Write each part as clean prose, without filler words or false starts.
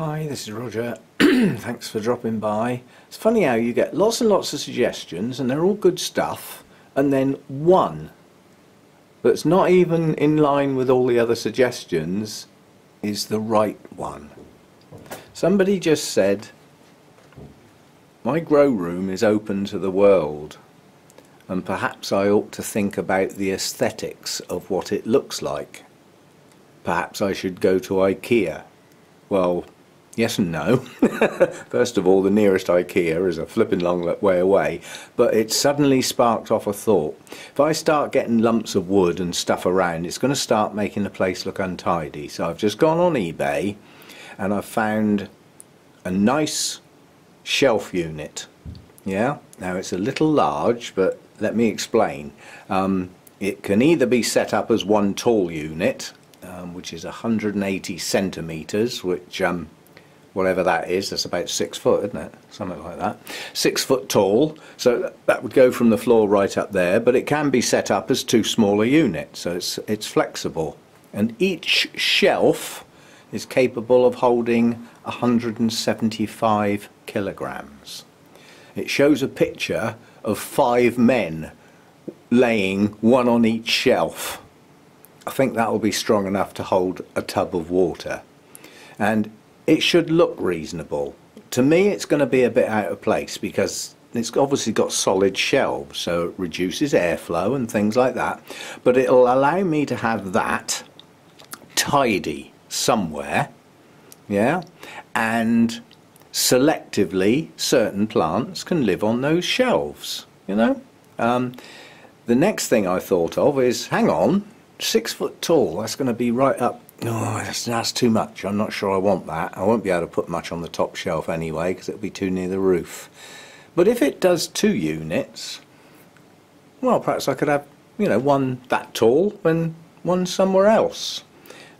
Hi, this is Roger. Thanks for dropping by. It's funny how you get lots and lots of suggestions and they're all good stuff, and then one that's not even in line with all the other suggestions is the right one. Somebody just said, my grow room is open to the world, and perhaps I ought to think about the aesthetics of what it looks like. Perhaps I should go to IKEA. Well, yes and no. First of all, the nearest IKEA is a flipping long way away, but it suddenly sparked off a thought. If I start getting lumps of wood and stuff around, it's going to start making the place look untidy. So I've just gone on eBay and I've found a nice shelf unit. Yeah, now it's a little large, but let me explain. It can either be set up as one tall unit, which is 180 centimeters, which whatever that is, that's about 6 foot, isn't it? Something like that. 6 foot tall, so that would go from the floor right up there, but it can be set up as two smaller units, so it's flexible. And each shelf is capable of holding 175 kilograms. It shows a picture of 5 men laying one on each shelf. I think that will be strong enough to hold a tub of water, and it should look reasonable. To me, it's going to be a bit out of place because it's obviously got solid shelves, so it reduces airflow and things like that, but it'll allow me to have that tidy somewhere, yeah, and selectively certain plants can live on those shelves, you know. The next thing I thought of is, hang on, 6 foot tall, that's going to be right up. Oh, that's too much. I'm not sure I want that. I won't be able to put much on the top shelf anyway because it'll be too near the roof. But if it does 2 units, well, perhaps I could have, you know, one that tall and one somewhere else.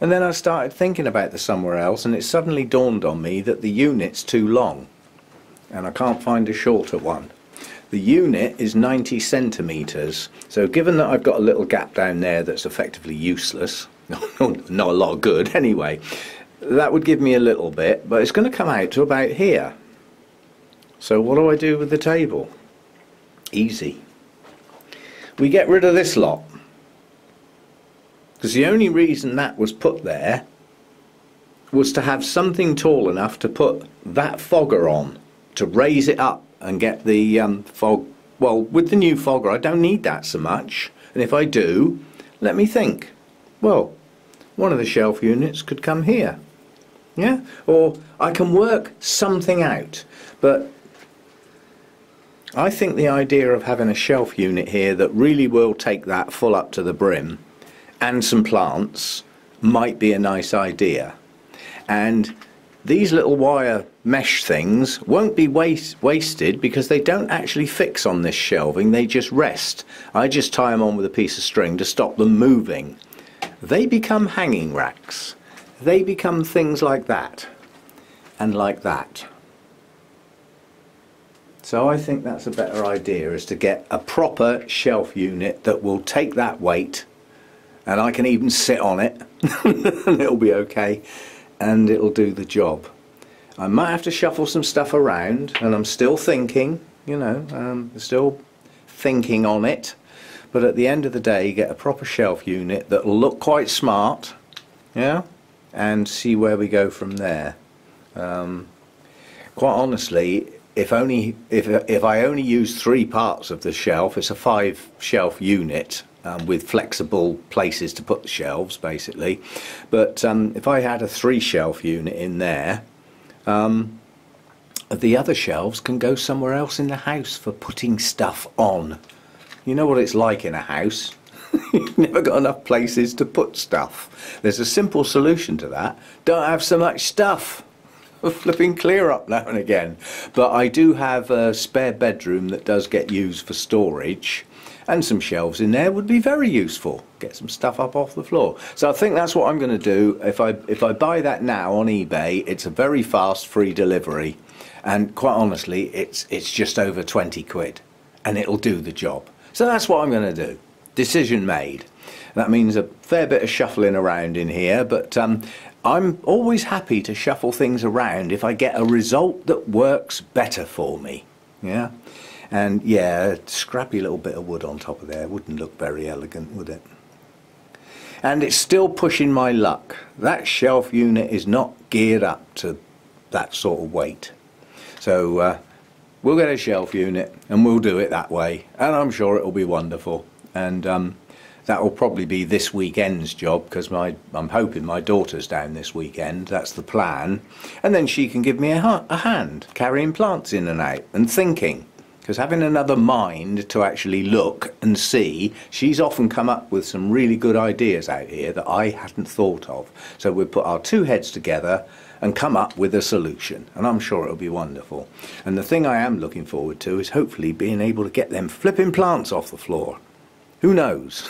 And then I started thinking about the somewhere else, and it suddenly dawned on me that the unit's too long and I can't find a shorter one. The unit is 90 centimeters, so given that I've got a little gap down there that's effectively useless, not a lot of good anyway, that would give me a little bit, but it's going to come out to about here. So what do I do with the table? Easy. We get rid of this lot, because the only reason that was put there was to have something tall enough to put that fogger on, to raise it up and get the fog. Well, with the new fogger I don't need that so much, and if I do, let me think, well, one of the shelf units could come here, yeah, or I can work something out. But I think the idea of having a shelf unit here that really will take that full up to the brim and some plants might be a nice idea. And these little wire mesh things won't be wasted because they don't actually fix on this shelving, they just rest. I just tie them on with a piece of string to stop them moving. They become hanging racks. They become things like that and like that. So I think that's a better idea, is to get a proper shelf unit that will take that weight, and I can even sit on it and it'll be okay, and it'll do the job. I might have to shuffle some stuff around, and I'm still thinking, you know, still thinking on it, but at the end of the day, get a proper shelf unit that'll look quite smart, yeah, and see where we go from there. Quite honestly, if I only use 3 parts of the shelf, it's a 5 shelf unit, with flexible places to put the shelves basically, but if I had a 3 shelf unit in there, the other shelves can go somewhere else in the house for putting stuff on. You know what it's like in a house. You've never got enough places to put stuff. There's a simple solution to that. Don't have so much stuff. Flipping clear up now and again. But I do have a spare bedroom that does get used for storage, and some shelves in there would be very useful. Get some stuff up off the floor. So I think that's what I'm going to do. If I buy that now on eBay, it's a very fast free delivery, and quite honestly it's just over 20 quid and it'll do the job. So that's what I'm going to do. Decision made. That means a fair bit of shuffling around in here, but I'm always happy to shuffle things around if I get a result that works better for me. Yeah, and yeah, a scrappy little bit of wood on top of there wouldn't look very elegant, would it? And it's still pushing my luck. That shelf unit is not geared up to that sort of weight. So we'll get a shelf unit and we'll do it that way, and I'm sure it'll be wonderful. And that will probably be this weekend's job, because I'm hoping my daughter's down this weekend. That's the plan. And then she can give me a hand carrying plants in and out and thinking. Because having another mind to actually look and see, she's often come up with some really good ideas out here that I hadn't thought of. So we'll put our two heads together and come up with a solution, and I'm sure it'll be wonderful. And the thing I am looking forward to is hopefully being able to get them flipping plants off the floor. Who knows?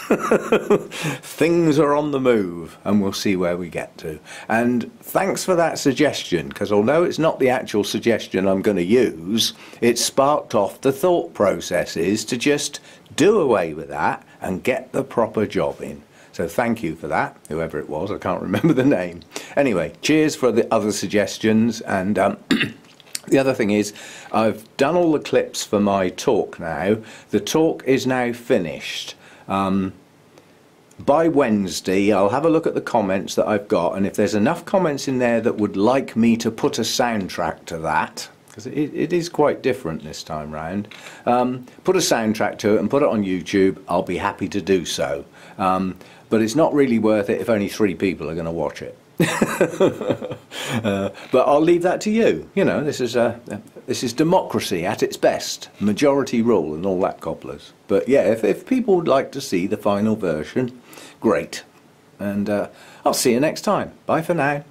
Things are on the move, and we'll see where we get to. And thanks for that suggestion, because although it's not the actual suggestion I'm going to use, it sparked off the thought processes to just do away with that and get the proper job in. So thank you for that, whoever it was, I can't remember the name. Anyway, cheers for the other suggestions. And the other thing is, I've done all the clips for my talk now. The talk is now finished. By Wednesday I'll have a look at the comments that I've got, and if there's enough comments in there that would like me to put a soundtrack to that, because it is quite different this time round, put a soundtrack to it and put it on YouTube, I'll be happy to do so. But it's not really worth it if only 3 people are going to watch it. But I'll leave that to you. You know, this is democracy at its best, majority rule and all that cobblers. But yeah, if people would like to see the final version, great. And I'll see you next time. Bye for now.